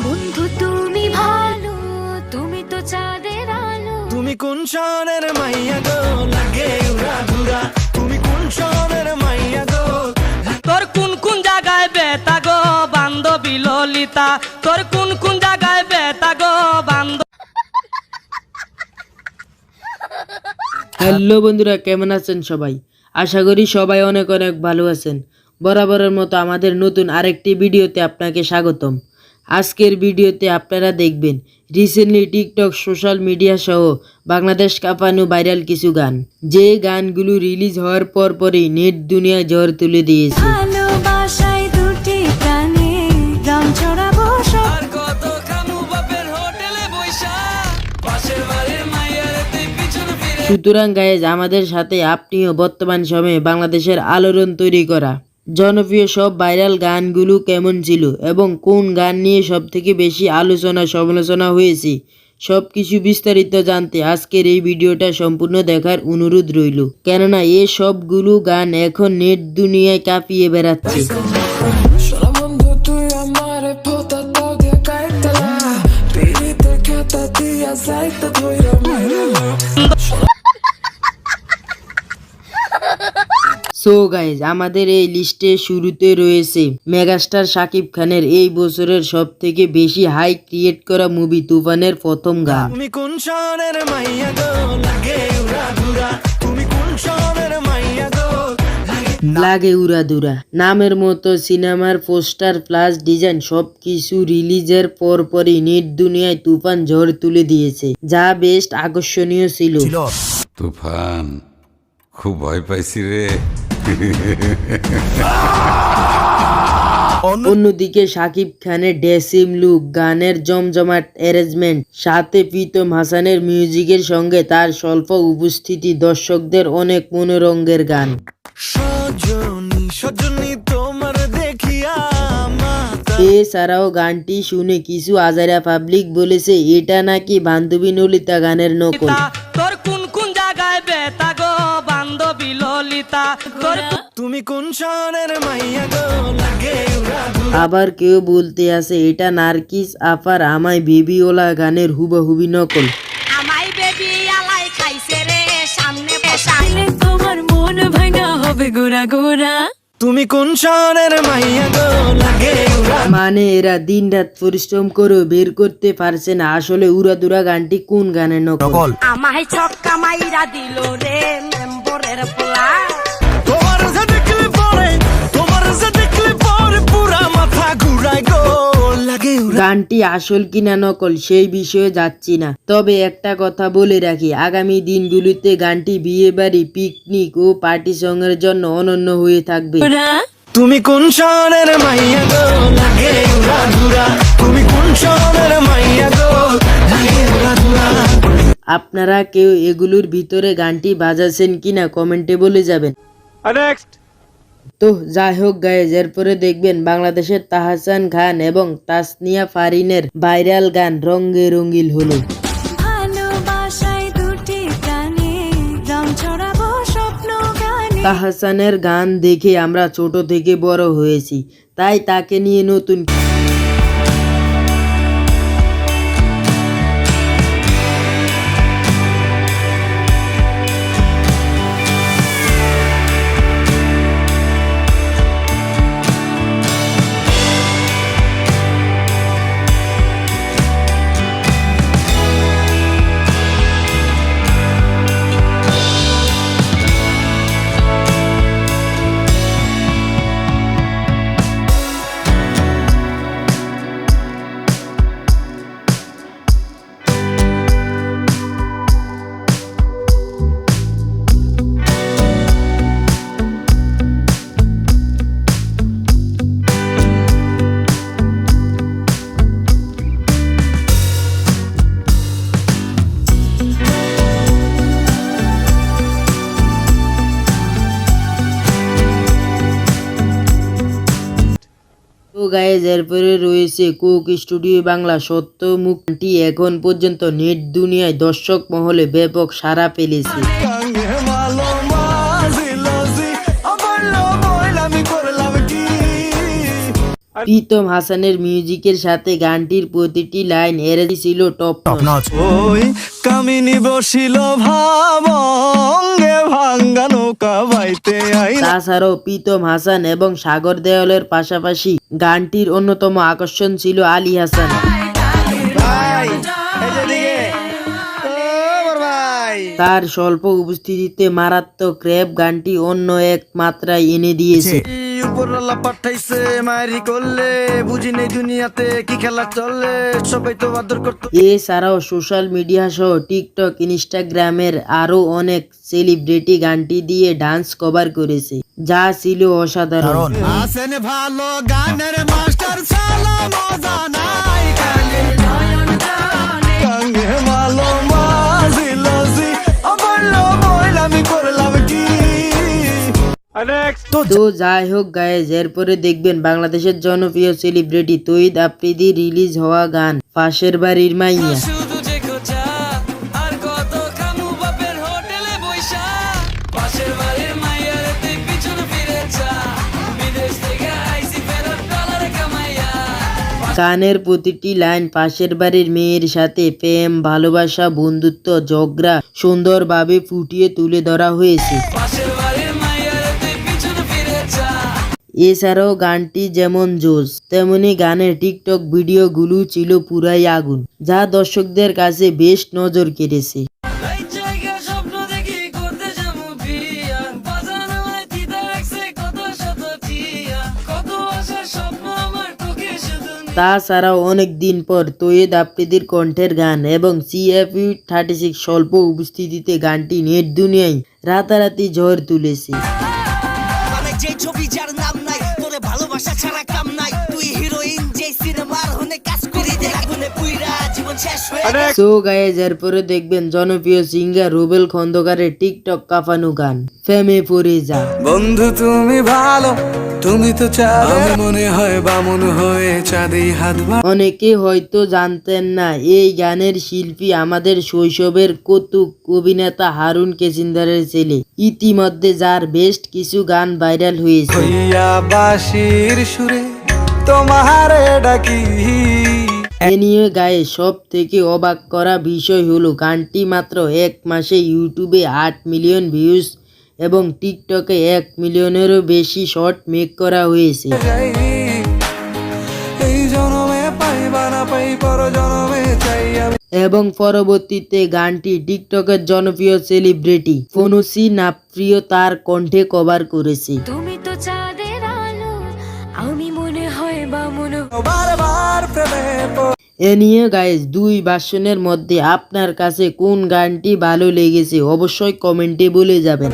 বন্ধু তুমি ভালো, তুমি তো চাঁদের আলো। তুমি কোন শহরের মাইয়া গো, লাগে উড়া ধুরা। তুমি কোন শহরের মাইয়া গো, তোর কোন কোন জায়গায় বেতা গো বান্ধবী ললিতা, তোর কোন কোন জায়গায় বেতা গো বান্ধব। হ্যালো বন্ধুরা, কেমন আছেন সবাই? আশা করি সবাই অনেক অনেক ভালো আছেন। বরাবরের মতো আমাদের নতুন আরেকটি ভিডিওতে আপনাকে স্বাগতম। আজকের ভিডিওতে আপনারা দেখবেন রিসেন্টলি টিকটক, সোশ্যাল মিডিয়া সহ বাংলাদেশ কাঁপানো ভাইরাল কিছু গান, যে গানগুলো রিলিজ হওয়ার পরই নেট দুনিয়ায় ঝড় তুলে দিয়েছে। ভালোবাসায় দুটি প্রাণে রং ছড়াবো সব। আর কত খামু বাপের হোটেলে বইসা, পাশের বাড়ির মাইয়ার তুই পিছনে ফিরে। সুতরাং গাইজ, আমাদের সাথে আপনিও বর্তমান সময়ে বাংলাদেশের আলোড়ন তৈরি করা জনপ্রিয় সব ভাইরাল গানগুলো কেমন ছিল এবং কোন গান নিয়ে সব থেকে বেশি আলোচনা সমালোচনা হয়েছে, সব কিছু বিস্তারিত জানতে আজকের এই ভিডিওটা সম্পূর্ণ দেখার অনুরোধ রইল, কেননা এই সবগুলো গান এখন নেট দুনিয়ায় কাঁপিয়ে বেড়াচ্ছে। Bন্ধু তুই আমার পোতা দিয়ে কাইতলা, পিড়িতে খেতা দিয়া যাইতে ধইরা মাইরা। সো গাইজ, আমাদের এই লিস্টে শুরুতে রয়েছে মেগাস্টার শাকিব খানের এই বছরের সব থেকে বেশি হাই ক্রিয়েট করা মুভি তুফানের প্রথম গান। তুমি কোন শহরের মাইয়া গো, লাগে উড়া ধুরা। তুমি কোন শহরের মাইয়া গো, লাগে উড়াদুরা। নামের মতো সিনেমার পোস্টার প্লাস ডিজাইন সবকিছু রিলিজের পরই নেট দুনিয়ায় তুফান ঝড় তুলে দিয়েছে, যা বেশ আকর্ষণীয় ছিল। তুফান, খুব ভয় পাইছি রে। অন্যদিকে শাকিব খানের ড্রেসিং লুক, গানের জমজমাট অ্যারেঞ্জমেন্ট, সাথে প্রীতম হাসানের মিউজিকের সঙ্গে তার স্বল্প উপস্থিতি দর্শকদের অনেক মনোরঞ্জনের গান। সজনী সজনী তোমার দেখিয়া মাতা। এছাড়াও গানটি শুনে কিছু আজারা পাবলিক বলেছে এটা নাকি বান্ধবী ললিতা গানের নকল। তোর কোন কোন জায়গায় বেতা গো বান্ধবী ললিতা, তোর তুমি কোন শহরের মাইয়া গো, লাগে উড়া ধুরা। আবার কেউ বলতে আছে এটা নার্গিস আপার আমায় বেবিওলা গানের হুবহুবি নকল। আমায় বেবি আলাই খাইছে রে, সামনে বসাইলে তোমার মন ভাঙা হবে গোরা গোরা। তুমি কোন শহরের মাইয়া গো, লাগে উড়া। মানে এরা দিন রাত পরিশ্রম করে বের করতে পারছে না আসলে উড়াদুরা গানটি কোন গানের নকল। আমায় ছক্কা মাইরা দিল রে মেম্বরের পোলা। তোমার যে দেখলে পরে, তোমার যে দেখলে পরে পুরা মাথা ঘুরায় গো, লাগে উড়া। গানটি আসল কিনা নকল সেই বিষয়ে যাচ্ছি না, তবে একটা কথা বলে রাখি, আগামী দিনগুলিতে গানটি বিয়ে বাড়ি, পিকনিক ও পার্টি সঙ্গের জন্য অনন্য হয়ে থাকবে। তুমি কোন শহরের মাইয়া গো, লাগে উড়া ধুরা। তুমি কোন শহরের মাইয়া গো, লাগে উড়া ধুরা। আপনারা কেউ এগুলোর ভিতরে গানটি বাজাচ্ছেন কিনা কমেন্টে বলে যাবেন। তো যাই হোক গাইজ, এরপরে দেখবেন বাংলাদেশের তাহসান খান এবং তাসনিয়া ফারিনের ভাইরাল গান রঙ্গে রঙ্গিল হলো। ভালোবাসায় দুটি প্রাণে রং ছড়াবো স্বপ্ন গানে। তাহসানের গান দেখে আমরা ছোট থেকে বড় হয়েছি, তাই তাকে নিয়ে নতুন তো গাইজ, এরপরে রয়েছে কোক স্টুডিও বাংলা সত্য মুক্তি। এখন পর্যন্ত নেট দুনিয়ায় দর্শক মহলে ব্যাপক সাড়া পেলেছে। প্রীতম হাসানের মিউজিকের সাথে গানটির প্রতিটি লাইন এর ছিল টপ নচ। ওই কামিনী বসিল ভাবঙ্গে ভাঙ্গা নৌকা বাইতে আইলা। তাছাড়াও প্রীতম হাসান এবং সাগর দেওয়ালের পাশাপাশি গানটির অন্যতম আকর্ষণ ছিল আলী হাসান। ভাই এই যে দিকে ও বড় ভাই তার স্বল্প উপস্থিতিতে মারাত্মক র্যাপ গানটি অন্য এক মাত্রায় এনে দিয়েছে। উপরওয়ালা পাঠাইছে মারি করলে বুঝি নেই দুনিয়াতে কি খেলা চলে সবাই তো আদর করতো। এছাড়াও সোশ্যাল মিডিয়া সহ টিকটক, ইনস্টাগ্রামের আরো অনেক সেলিব্রিটি গানটি দিয়ে ডান্স কভার করেছে, যা ছিল অসাধারণ। আসেন ভালো গানের মাস্টার সালা মজা নাই কানে কাঙ্গে ভালো মাজিলাজি বললো বল আমি করলাম কি। তো যাই হোক গাইজ, এরপরে দেখবেন বাংলাদেশের জনপ্রিয় সেলিব্রিটি তহিদ আফ্রিদি রিলিজ হওয়া গান পাশের বাড়ির মাইয়া। শুধু যে খোঁজা আর কত খামু বাপের হোটেলে বইসা পাশের বাড়ির মাইয়ার তুই পিছনে ফিরে যা বিদেশ থেকে আইসি ফেরত ডলার কামাইয়া। গানের প্রতিটি লাইন পাশের বাড়ির মেয়ের সাথে প্রেম, ভালোবাসা, বন্ধুত্ব, ঝগড়া সুন্দরভাবে ফুটিয়ে তুলে ধরা হয়েছে। পাশের বাড়ির মাইয়ার তুই পিছনে ফিরে যা। এছাড়াও গানটি যেমন জোস, তেমনি গানের টিকটক ভিডিওগুলো ছিল পুরাই আগুন, যা দর্শকদের কাছে বেশ নজর কেড়েছে। এই জায়গা স্বপ্ন দেখি করতে যাবো বিয়া বাজানো হয় দিদা রাখছে কত শত টিয়া কত আশার স্বপ্ন আমার তোকে শুধু তাছাড়াও অনেক দিন পর তৈয়দ আফ্রিদির কণ্ঠের গান এবং CFU36 স্বল্প উপস্থিতিতে গানটি নেট দুনিয়ায় রাতারাতি ঝড় তুলেছে। অনেক যে ছবি যার নাম নাই তোরে ভালোবাসা ছাড়া কাম নাই তুই হিরোইন যে সিনেমার হনে কাজ করি দেখ আগুনে পুইরা জীবন শেষ হয়ে সো গাইজ, এরপরে দেখবেন জনপ্রিয় সিঙ্গার রুবেল খন্দকারের টিকটক কাঁপানো গান ফেমে পড়ে যা। বন্ধু তুমি ভালো তুমি তো চাঁদ আমি মনে হয় বামন হয়ে চাঁদে হাত অনেকে হয়তো জানতেন না এই গানের শিল্পী আমাদের শৈশবের কৌতুক অভিনেতা হারুন কেচিন্দারের ছেলে, ইতিমধ্যে যার বেশ কিছু গান ভাইরাল হয়েছে। হইয়া বাঁশির সুরে তোমারে ডাকি। এ নিয়ে গায়ে সব থেকে অবাক করা বিষয় হলো গানটি মাত্র 1 মাসে ইউটিউবে 8 মিলিয়ন ভিউজ এবং টিকটকে 1 মিলিয়নেরও বেশি শর্ট মেক করা হয়েছে। এই জনমে পাইবা না পাই পর জনমে চাই আমি। এবং পরবর্তীতে গানটি টিকটকের জনপ্রিয় সেলিব্রিটি ফনুসি নাপ্রিয় তার কণ্ঠে কভার করেছে। তুমি তো চাঁদের আলো আমি মনে হয় বা মনে বারবার প্রেমে এ নিয়ে গাইজ 2 ভার্সনের মধ্যে আপনার কাছে কোন গানটি ভালো লেগেছে অবশ্যই কমেন্টে বলে যাবেন।